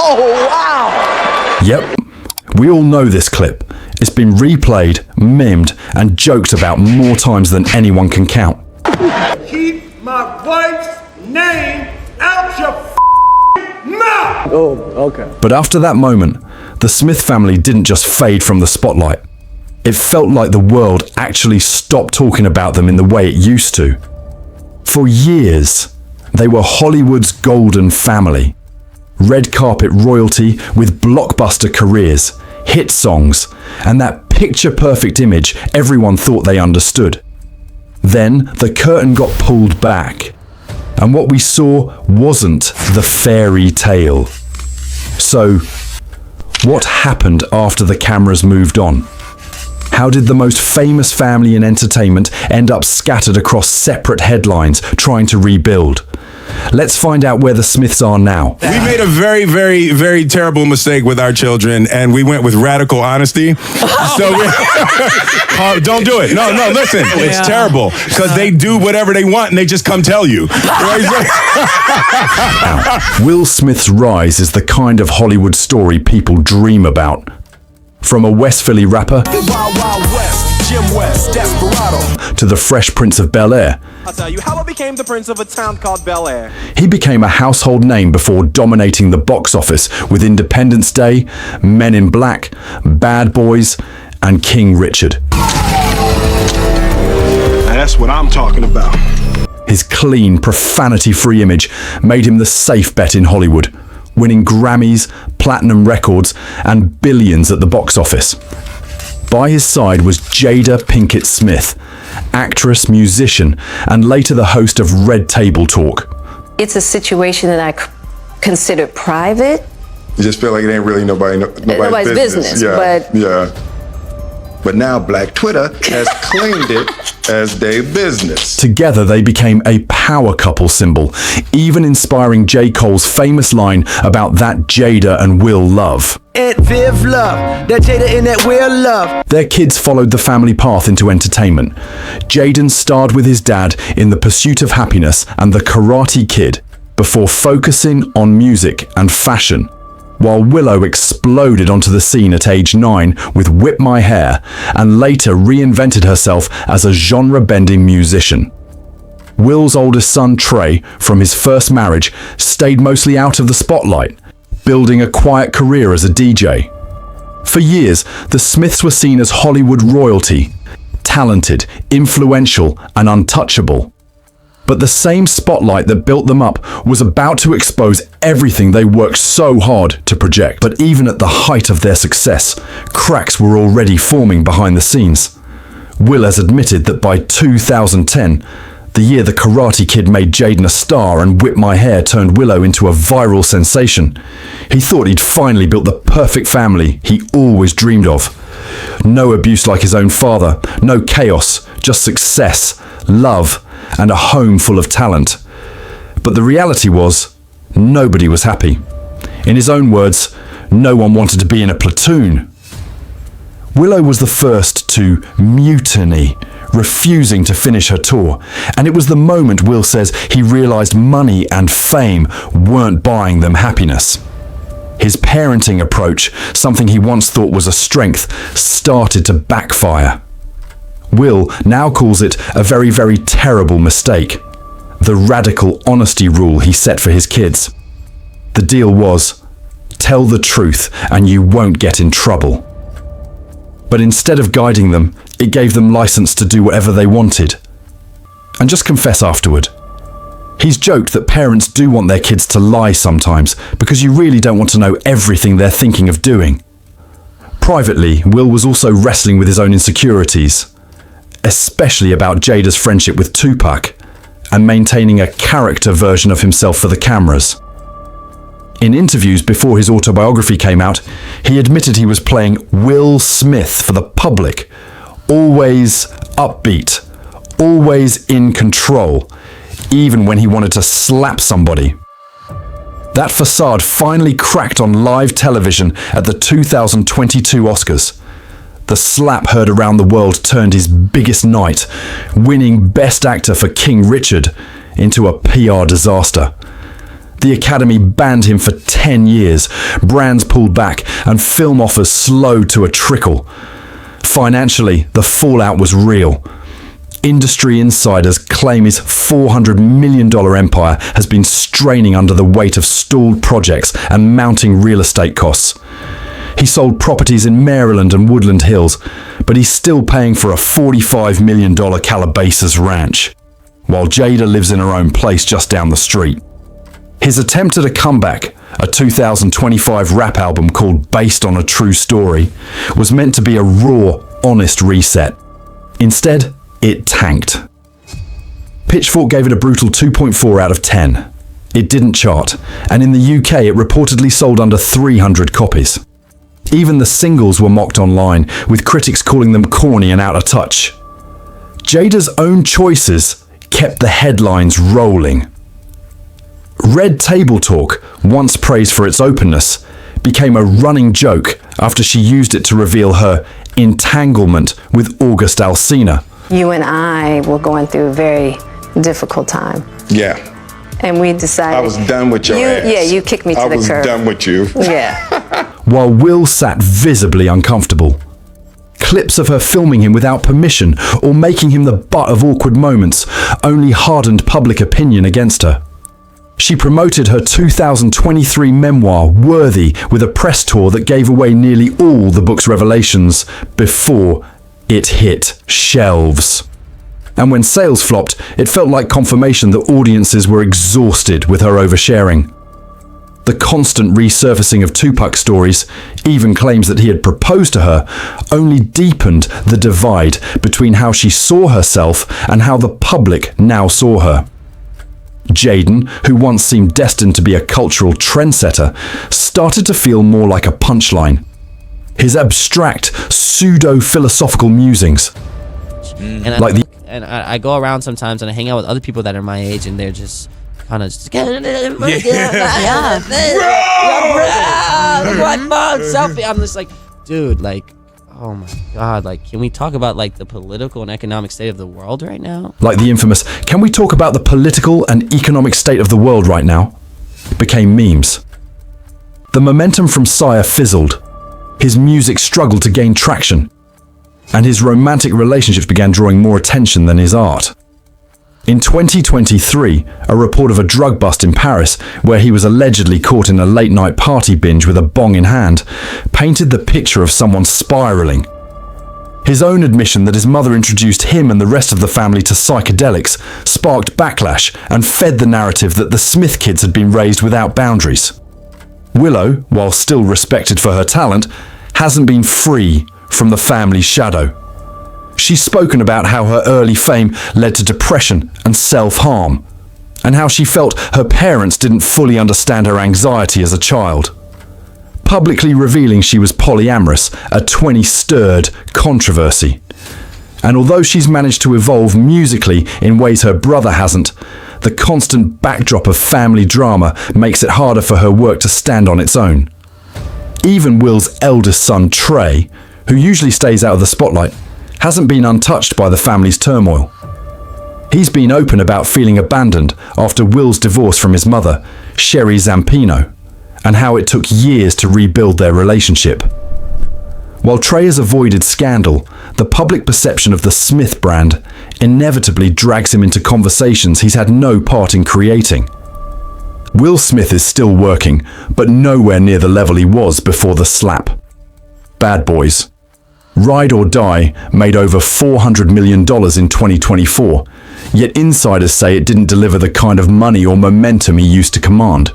Oh, wow! Yep, we all know this clip. It's been replayed, memed, and joked about more times than anyone can count. Keep my wife's name out your mouth! Oh, okay. But after that moment, the Smith family didn't just fade from the spotlight. It felt like the world actually stopped talking about them in the way it used to. For years, they were Hollywood's golden family. Red carpet royalty with blockbuster careers, hit songs, and that picture-perfect image everyone thought they understood. Then the curtain got pulled back, and what we saw wasn't the fairy tale. So, what happened after the cameras moved on? How did the most famous family in entertainment end up scattered across separate headlines trying to rebuild? Let's find out where the Smiths are now. We made a very, very, very terrible mistake with our children, and we went with radical honesty. So don't do it. No, listen. It's terrible because they do whatever they want and they just come tell you. Now, Will Smith's rise is the kind of Hollywood story people dream about. From a West Philly rapper to the Fresh Prince of Bel-Air, I'll tell you how I became the prince of a town called Bel-Air. he became a household name before dominating the box office with Independence Day, Men in Black, Bad Boys, and King Richard. That's what I'm talking about. His clean, profanity-free image made him the safe bet in Hollywood, winning Grammys, platinum records, and billions at the box office. By his side was Jada Pinkett Smith, actress, musician, and later the host of Red Table Talk. It's a situation that I consider private. You just feel like it ain't really nobody's business. But now Black Twitter has claimed it as their business. Together they became a power couple symbol, even inspiring J. Cole's famous line about that Jada and Will love. Aunt Viv love, that Jada and that Will love. Their kids followed the family path into entertainment. Jaden starred with his dad in The Pursuit of Happiness and The Karate Kid, before focusing on music and fashion, while Willow exploded onto the scene at age 9 with Whip My Hair, and later reinvented herself as a genre-bending musician. Will's oldest son, Trey, from his first marriage, stayed mostly out of the spotlight, building a quiet career as a DJ. For years, the Smiths were seen as Hollywood royalty, talented, influential, and untouchable. But the same spotlight that built them up was about to expose everything they worked so hard to project. But even at the height of their success, cracks were already forming behind the scenes. Will has admitted that by 2010, the year The Karate Kid made Jaden a star and Whip My Hair turned Willow into a viral sensation, he thought he'd finally built the perfect family he always dreamed of. No abuse like his own father, no chaos, just success, love, and a home full of talent. But the reality was, nobody was happy. In his own words, no one wanted to be in a platoon. Willow was the first to mutiny, refusing to finish her tour. And it was the moment, Will says, he realized money and fame weren't buying them happiness. His parenting approach, something he once thought was a strength, started to backfire. Will now calls it a very, very terrible mistake. The radical honesty rule he set for his kids. The deal was, tell the truth and you won't get in trouble. But instead of guiding them, it gave them license to do whatever they wanted. And just confess afterward. He's joked that parents do want their kids to lie sometimes because you really don't want to know everything they're thinking of doing. Privately, Will was also wrestling with his own insecurities, especially about Jada's friendship with Tupac, and maintaining a character version of himself for the cameras. In interviews before his autobiography came out, he admitted he was playing Will Smith for the public, always upbeat, always in control, even when he wanted to slap somebody. That facade finally cracked on live television at the 2022 Oscars. The slap heard around the world turned his biggest night, winning Best Actor for King Richard, into a PR disaster. The Academy banned him for 10 years, brands pulled back, and film offers slowed to a trickle. Financially, the fallout was real. Industry insiders claim his $400 million empire has been straining under the weight of stalled projects and mounting real estate costs. He sold properties in Maryland and Woodland Hills, but he's still paying for a $45 million Calabasas ranch, while Jada lives in her own place just down the street. His attempt at a comeback, a 2025 rap album called Based on a True Story, was meant to be a raw, honest reset. Instead, it tanked. Pitchfork gave it a brutal 2.4 out of 10. It didn't chart, and in the UK it reportedly sold under 300 copies. Even the singles were mocked online, with critics calling them corny and out of touch. Jada's own choices kept the headlines rolling. Red Table Talk, once praised for its openness, became a running joke after she used it to reveal her entanglement with August Alsina. You and I were going through a very difficult time. Yeah. And we decided... I was done with your ass. Yeah, you kicked me to the curb. I was done with you. Yeah. While Will sat visibly uncomfortable. Clips of her filming him without permission or making him the butt of awkward moments only hardened public opinion against her. She promoted her 2023 memoir, Worthy, with a press tour that gave away nearly all the book's revelations before it hit shelves. And when sales flopped, it felt like confirmation that audiences were exhausted with her oversharing. The constant resurfacing of Tupac stories, even claims that he had proposed to her, only deepened the divide between how she saw herself and how the public now saw her. Jaden, who once seemed destined to be a cultural trendsetter, started to feel more like a punchline. His abstract, pseudo-philosophical musings. And I go around sometimes and I hang out with other people that are my age and they're just kind of just selfie. I'm just like, dude, like, oh my God, like, can we talk about like the political and economic state of the world right now? Like the infamous, can we talk about the political and economic state of the world right now? Became memes. The momentum from Sire fizzled. His music struggled to gain traction, and his romantic relationships began drawing more attention than his art. In 2023, a report of a drug bust in Paris, where he was allegedly caught in a late-night party binge with a bong in hand, painted the picture of someone spiraling. His own admission that his mother introduced him and the rest of the family to psychedelics sparked backlash and fed the narrative that the Smith kids had been raised without boundaries. Willow, while still respected for her talent, hasn't been free from the family's shadow. She's spoken about how her early fame led to depression and self-harm, and how she felt her parents didn't fully understand her anxiety as a child. Publicly revealing she was polyamorous, a 20-stirred controversy. And although she's managed to evolve musically in ways her brother hasn't, the constant backdrop of family drama makes it harder for her work to stand on its own. Even Will's eldest son, Trey, who usually stays out of the spotlight, hasn't been untouched by the family's turmoil. He's been open about feeling abandoned after Will's divorce from his mother, Sherry Zampino, and how it took years to rebuild their relationship. While Trey has avoided scandal, the public perception of the Smith brand inevitably drags him into conversations he's had no part in creating. Will Smith is still working, but nowhere near the level he was before the slap. Bad Boys. Ride or Die made over $400 million in 2024, yet insiders say it didn't deliver the kind of money or momentum he used to command.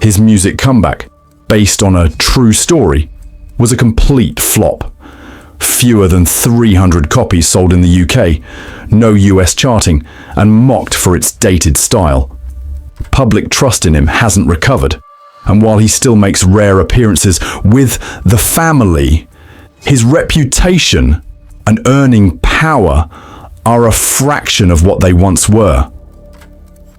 His music comeback, based on a true story, was a complete flop. Fewer than 300 copies sold in the UK, no US charting, and mocked for its dated style. Public trust in him hasn't recovered, and while he still makes rare appearances with the family, his reputation and earning power are a fraction of what they once were.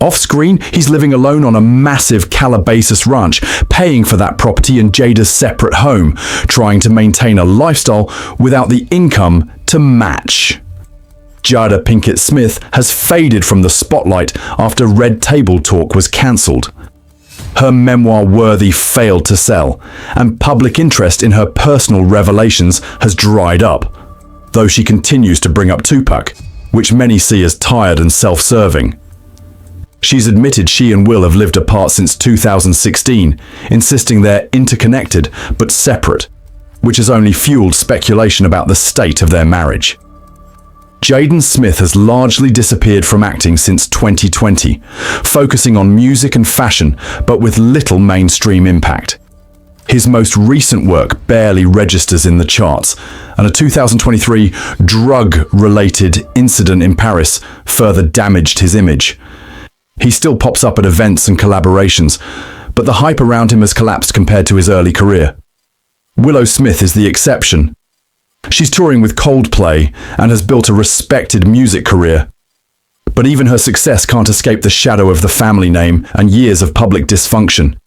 Off-screen, he's living alone on a massive Calabasas ranch, paying for that property in Jada's separate home, trying to maintain a lifestyle without the income to match. Jada Pinkett Smith has faded from the spotlight after Red Table Talk was cancelled. Her memoir-worthy failed to sell, and public interest in her personal revelations has dried up, though she continues to bring up Tupac, which many see as tired and self-serving. She's admitted she and Will have lived apart since 2016, insisting they're interconnected but separate, which has only fueled speculation about the state of their marriage. Jaden Smith has largely disappeared from acting since 2020, focusing on music and fashion, but with little mainstream impact. His most recent work barely registers in the charts, and a 2023 drug-related incident in Paris further damaged his image. He still pops up at events and collaborations, but the hype around him has collapsed compared to his early career. Willow Smith is the exception. She's touring with Coldplay and has built a respected music career. But even her success can't escape the shadow of the family name and years of public dysfunction.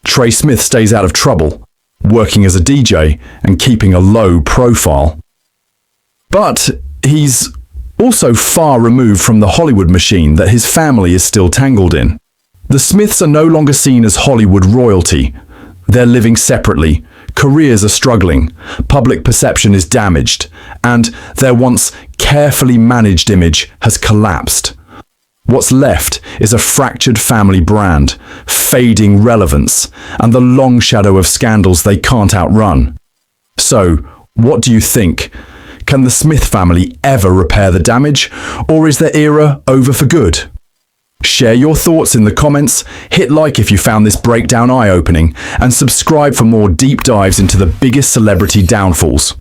Trey Smith stays out of trouble, working as a DJ and keeping a low profile. But he's also far removed from the Hollywood machine that his family is still tangled in. The Smiths are no longer seen as Hollywood royalty. They're living separately, careers are struggling, public perception is damaged, and their once carefully managed image has collapsed. What's left is a fractured family brand, fading relevance, and the long shadow of scandals they can't outrun. So, what do you think? Can the Smith family ever repair the damage, or is their era over for good? Share your thoughts in the comments, hit like if you found this breakdown eye-opening, and subscribe for more deep dives into the biggest celebrity downfalls.